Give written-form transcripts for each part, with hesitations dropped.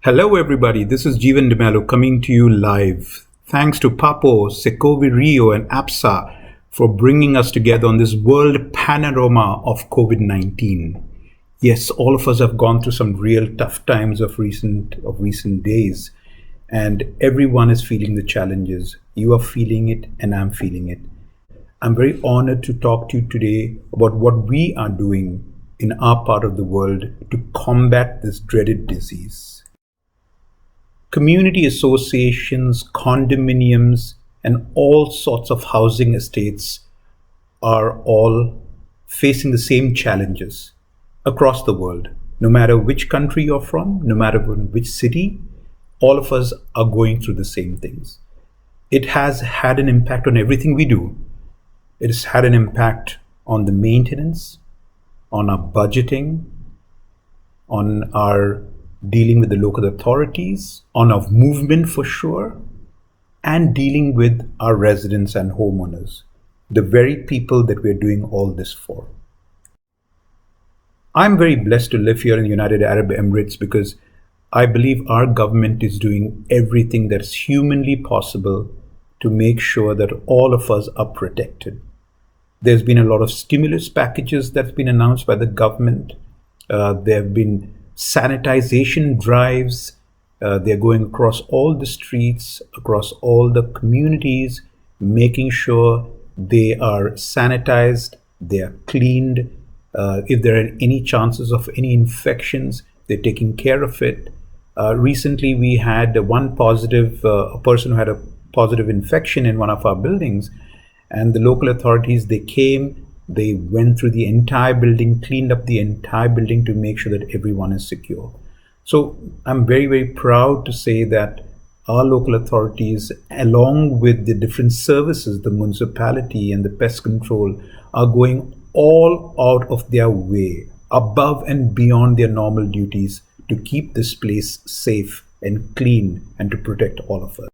Hello, everybody. This is Jeevan Mello coming to you live. Thanks to Papo, SECOVI-RIO, and APSA for bringing us together on this world panorama of COVID-19. Yes, all of us have gone through some real tough times of recent days, and everyone is feeling the challenges. You are feeling it, and I'm feeling it. I'm very honored to talk to you today about what we are doing in our part of the world to combat this dreaded disease. Community associations, condominiums, and all sorts of housing estates are all facing the same challenges across the world. No matter which country you're from, no matter which city, all of us are going through the same things. It has had an impact on everything we do. It has had an impact on the maintenance, on our budgeting, on our dealing with the local authorities, on our movement for sure, and dealing with our residents and homeowners, the very people that we're doing all this for. I'm very blessed to live here in the United Arab Emirates because I believe our government is doing everything that's humanly possible to make sure that all of us are protected. There's been a lot of stimulus packages that's been announced by the government. There have been sanitization drives. They're going across all the streets, across all the communities, making sure they are sanitized, they are cleaned. If there are any chances of any infections, they're taking care of it. Recently, we had a person who had a positive infection in one of our buildings, and the local authorities, they came, they went through the entire building, cleaned up the entire building to make sure that everyone is secure. So I'm very, very proud to say that our local authorities, along with the different services, the municipality and the pest control, are going all out of their way, above and beyond their normal duties to keep this place safe and clean and to protect all of us.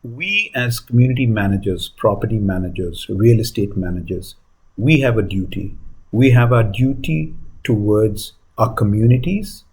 We as community managers, property managers, real estate managers, we have a duty. We have our duty towards our communities,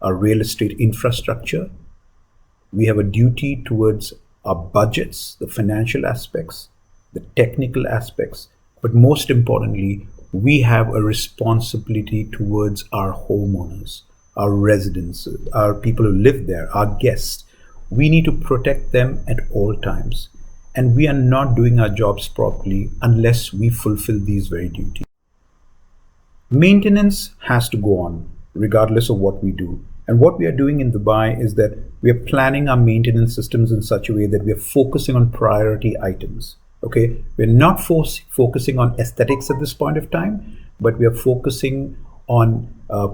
our real estate infrastructure. We have a duty towards our budgets, the financial aspects, the technical aspects, but most importantly, we have a responsibility towards our homeowners, our residents, our people who live there, our guests. We need to protect them at all times. And we are not doing our jobs properly unless we fulfill these very duties. Maintenance has to go on, regardless of what we do. And what we are doing in Dubai is that we are planning our maintenance systems in such a way that we are focusing on priority items. Okay, we're not focusing on aesthetics at this point of time, but we are focusing on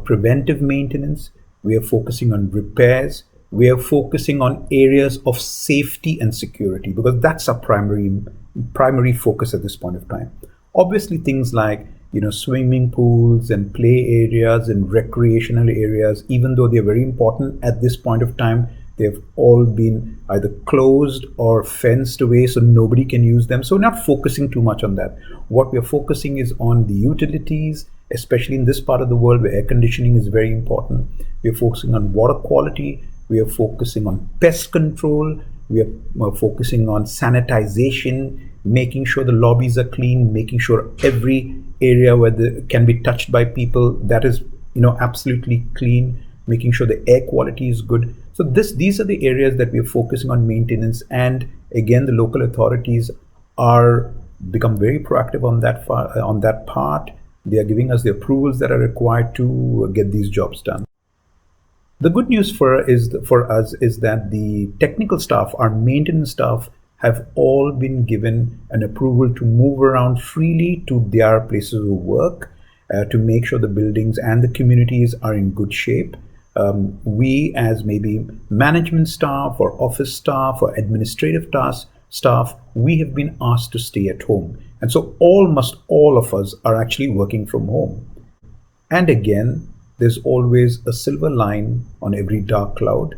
preventive maintenance. We are focusing on repairs. We are focusing on areas of safety and security because that's our primary focus at this point of time. Obviously, things like swimming pools and play areas and recreational areas, even though they're very important at this point of time, they've all been either closed or fenced away so nobody can use them. So we're not focusing too much on that. What we're focusing is on the utilities, especially in this part of the world where air conditioning is very important. We're focusing on water quality. We are focusing on pest control. We are focusing on sanitization, making sure the lobbies are clean, making sure every area where can be touched by people, that is, absolutely clean, making sure the air quality is good. So these are the areas that we are focusing on maintenance. And again, the local authorities are become very proactive on that part. They are giving us the approvals that are required to get these jobs done. The good news for us is that the technical staff, our maintenance staff, have all been given an approval to move around freely to their places of work to make sure the buildings and the communities are in good shape. We as maybe management staff or office staff or administrative staff, we have been asked to stay at home. And so almost all of us are actually working from home. And again, there's always a silver line on every dark cloud.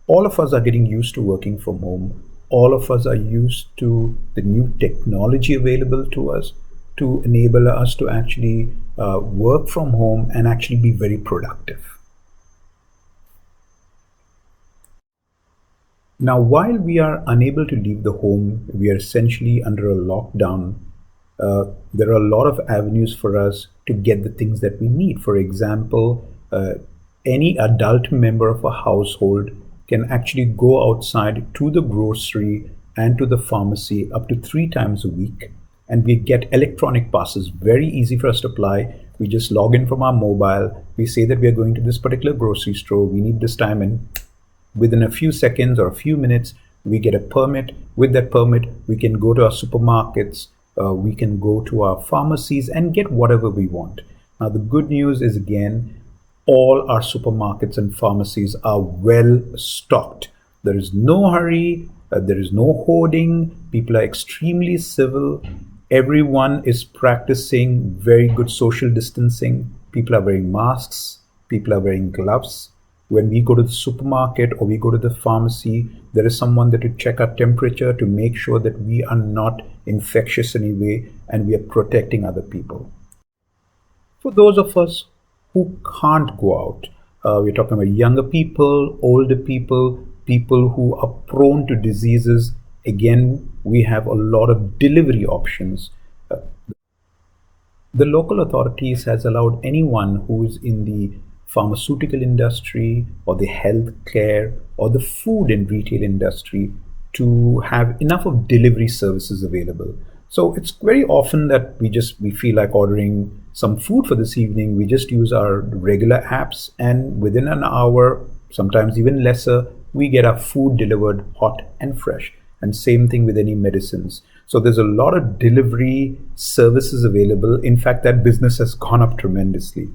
All of us are getting used to working from home. All of us are used to the new technology available to us to enable us to actually work from home and actually be very productive. Now, while we are unable to leave the home, we are essentially under a lockdown. There are a lot of avenues for us to get the things that we need. For example, any adult member of a household can actually go outside to the grocery and to the pharmacy up to 3 times a week. And we get electronic passes, very easy for us to apply. We just log in from our mobile. We say that we are going to this particular grocery store. We need this time, and within a few seconds or a few minutes, we get a permit. With that permit, we can go to our supermarkets, we can go to our pharmacies and get whatever we want. Now, the good news is, again, all our supermarkets and pharmacies are well stocked. There is no hurry, there is no hoarding, people are extremely civil, everyone is practicing very good social distancing, people are wearing masks, people are wearing gloves. When we go to the supermarket or we go to the pharmacy, there is someone there to check our temperature to make sure that we are not infectious in any way and we are protecting other people. For those of us who can't go out, we're talking about younger people, older people, people who are prone to diseases. Again, we have a lot of delivery options. The local authorities has allowed anyone who is in the pharmaceutical industry or the healthcare or the food and retail industry to have enough of delivery services available. So it's very often that we feel like ordering some food for this evening. We just use our regular apps, and within an hour, sometimes even lesser, we get our food delivered hot and fresh. And same thing with any medicines. So there's a lot of delivery services available. In fact, that business has gone up tremendously.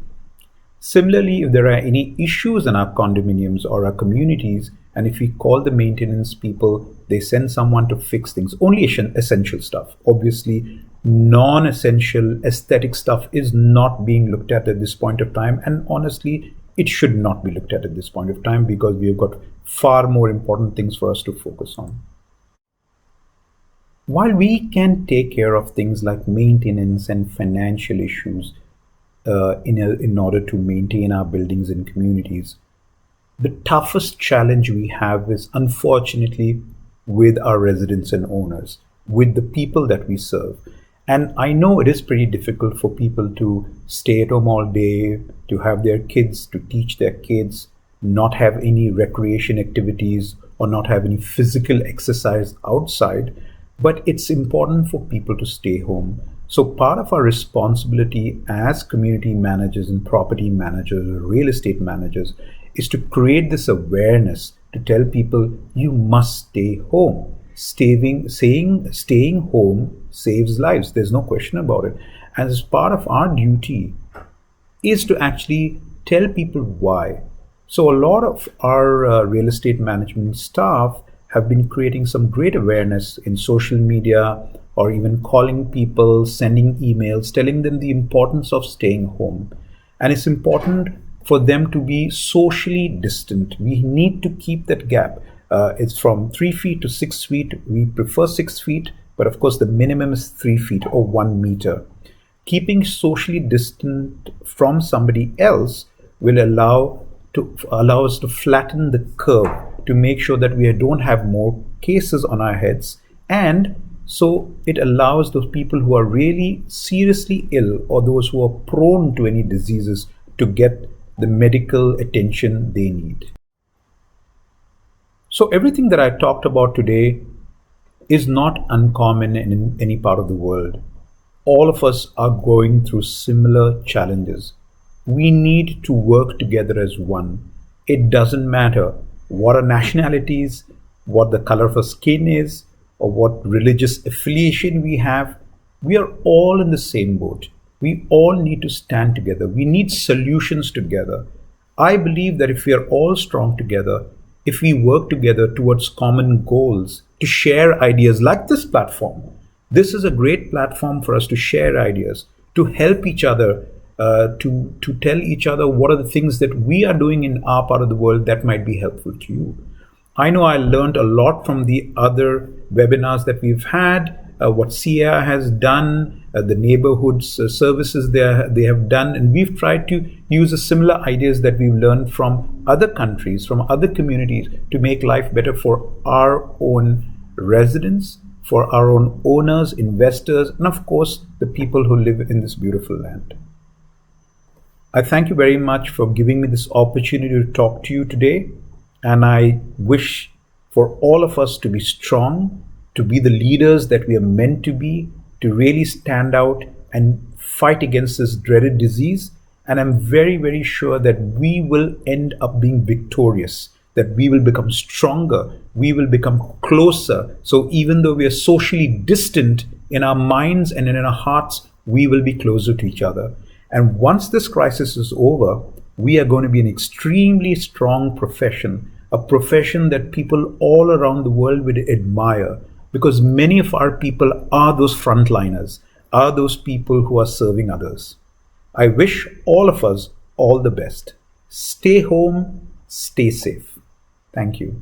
Similarly, if there are any issues in our condominiums or our communities, and if we call the maintenance people, they send someone to fix things, only essential stuff. Obviously, non-essential aesthetic stuff is not being looked at this point of time. And honestly, it should not be looked at this point of time because we've got far more important things for us to focus on. While we can take care of things like maintenance and financial issues, in order to maintain our buildings and communities, the toughest challenge we have is unfortunately with our residents and owners, with the people that we serve. And I know it is pretty difficult for people to stay at home all day, to have their kids, to teach their kids, not have any recreation activities or not have any physical exercise outside. But it's important for people to stay home. So part of our responsibility as community managers and property managers or real estate managers is to create this awareness to tell people you must stay home. Staying home saves lives. There's no question about it. And as part of our duty is to actually tell people why. So a lot of our real estate management staff have been creating some great awareness in social media, or even calling people, sending emails, telling them the importance of staying home. And it's important for them to be socially distant. We need to keep that gap. It's from 3 feet to 6 feet. We prefer 6 feet, but of course the minimum is 3 feet or 1 meter. Keeping socially distant from somebody else will allow us to flatten the curve to make sure that we don't have more cases on our heads, and so it allows those people who are really seriously ill or those who are prone to any diseases to get the medical attention they need. So everything that I talked about today is not uncommon in any part of the world. All of us are going through similar challenges. We need to work together as one. It doesn't matter what our nationalities, what the color of our skin is, or what religious affiliation we have. We are all in the same boat. We all need to stand together. We need solutions together. I believe that if we are all strong together, if we work together towards common goals, to share ideas like this platform, this is a great platform for us to share ideas, to help each other, to tell each other what are the things that we are doing in our part of the world that might be helpful to you. I know I learned a lot from the other webinars that we've had. what CIA has done, the neighborhoods services they have done, and we've tried to use the similar ideas that we've learned from other countries, from other communities, to make life better for our own residents, for our own owners, investors, and of course, the people who live in this beautiful land. I thank you very much for giving me this opportunity to talk to you today, and I wish for all of us to be strong, to be the leaders that we are meant to be, to really stand out and fight against this dreaded disease. And I'm very, very sure that we will end up being victorious, that we will become stronger, we will become closer. So even though we are socially distant, in our minds and in our hearts, we will be closer to each other. And once this crisis is over, we are going to be an extremely strong profession, a profession that people all around the world would admire, because many of our people are those frontliners, are those people who are serving others. I wish all of us all the best. Stay home, stay safe. Thank you.